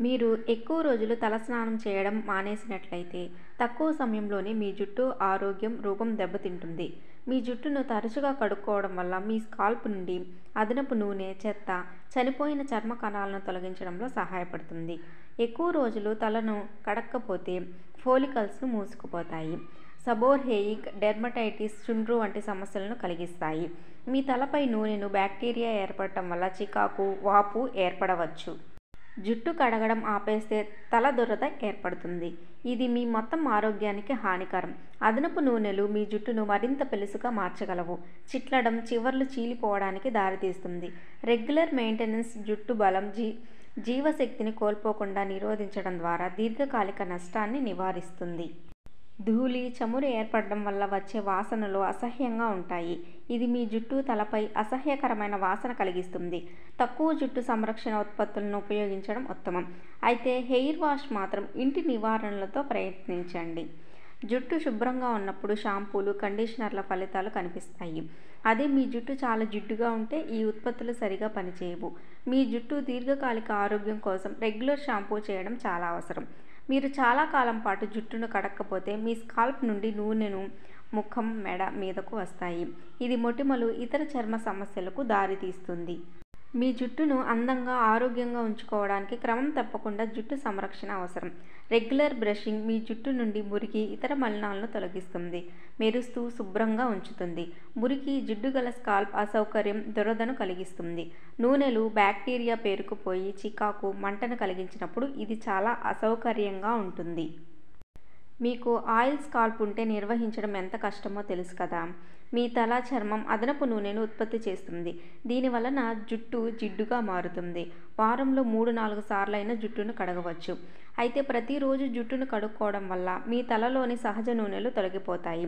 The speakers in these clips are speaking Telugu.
మీరు ఎక్కువ రోజులు తలస్నానం చేయడం మానేసినట్లయితే, తక్కువ సమయంలోనే మీ జుట్టు ఆరోగ్యం, రూపం దెబ్బతింటుంది. మీ జుట్టును తరచుగా కడుక్కోవడం వల్ల మీ స్కాల్ప్ నుండి అదనపు నూనె, చెత్త, చనిపోయిన చర్మ కణాలను తొలగించడంలో సహాయపడుతుంది. ఎక్కువ రోజులు తలను కడక్కపోతే ఫోలికల్స్ మూసుకుపోతాయి. సబోర్హెయిక్ డెర్మటైటిస్, చుండ్రు వంటి సమస్యలను కలిగిస్తాయి. మీ తలపై నూనెను బ్యాక్టీరియా ఏర్పడటం వల్ల చికాకు, వాపు ఏర్పడవచ్చు. జుట్టు కడగడం ఆపేస్తే తల దురద ఏర్పడుతుంది. ఇది మీ మొత్తం ఆరోగ్యానికి హానికరం. అదనపు నూనెలు మీ జుట్టును మరింత పెళుసుగా మార్చగలవు, చిట్లడం, చివర్లు చీలిపోవడానికి దారితీస్తుంది. రెగ్యులర్ మెయింటెనెన్స్ జుట్టు బలం, జీవశక్తిని కోల్పోకుండా నిరోధించడం ద్వారా దీర్ఘకాలిక నష్టాన్ని నివారిస్తుంది. ధూళి, చమురు ఏర్పడడం వల్ల వచ్చే వాసనలు అసహ్యంగా ఉంటాయి. ఇది మీ జుట్టు, తలపై అసహ్యకరమైన వాసన కలిగిస్తుంది. తక్కువ జుట్టు సంరక్షణ ఉత్పత్తులను ఉపయోగించడం ఉత్తమం. అయితే హెయిర్ వాష్ మాత్రం ఇంటి నివారణలతో ప్రయత్నించండి. జుట్టు శుభ్రంగా ఉన్నప్పుడు షాంపూలు, కండిషనర్ల ఫలితాలు కనిపిస్తాయి. అదే మీ జుట్టు చాలా జిడ్డుగా ఉంటే ఈ ఉత్పత్తులు సరిగా పనిచేయవు. మీ జుట్టు దీర్ఘకాలిక ఆరోగ్యం కోసం రెగ్యులర్ షాంపూ చేయడం చాలా అవసరం. మీరు చాలా కాలం పాటు జుట్టును కడక్కపోతే మీ స్కాల్ప్ నుండి నూనెను ముఖం, మెడ మీదకు వస్తాయి. ఇది మొటిమలు, ఇతర చర్మ సమస్యలకు దారితీస్తుంది. మీ జుట్టును అందంగా, ఆరోగ్యంగా ఉంచుకోవడానికి క్రమం తప్పకుండా జుట్టు సంరక్షణ అవసరం. రెగ్యులర్ బ్రషింగ్ మీ జుట్టు నుండి మురికి, ఇతర మలినాలను తొలగిస్తుంది, మెరుస్తూ శుభ్రంగా ఉంచుతుంది. మురికి, జిడ్డుగల స్కాల్ప్ అసౌకర్యం, దురదను కలిగిస్తుంది. నూనెలు బ్యాక్టీరియా పేరుకుపోయి చికాకు, మంటను కలిగించినప్పుడు ఇది చాలా అసౌకర్యంగా ఉంటుంది. మీకు ఆయిల్ స్కాల్ప్ ఉంటే నిర్వహించడం ఎంత కష్టమో తెలుసు కదా. మీ తల, చర్మం అదనపు నూనెను ఉత్పత్తి చేస్తుంది. దీనివలన జుట్టు జిడ్డుగా మారుతుంది. వారంలో 3-4 సార్లైనా జుట్టును కడగవచ్చు. అయితే ప్రతిరోజు జుట్టును కడుక్కోవడం వల్ల మీ తలలోని సహజ నూనెలు తొలగిపోతాయి.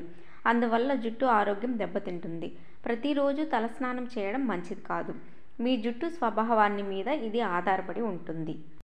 అందువల్ల జుట్టు ఆరోగ్యం దెబ్బతింటుంది. ప్రతిరోజు తలస్నానం చేయడం మంచిది కాదు. మీ జుట్టు స్వభావాన్ని మీద ఇది ఆధారపడి ఉంటుంది.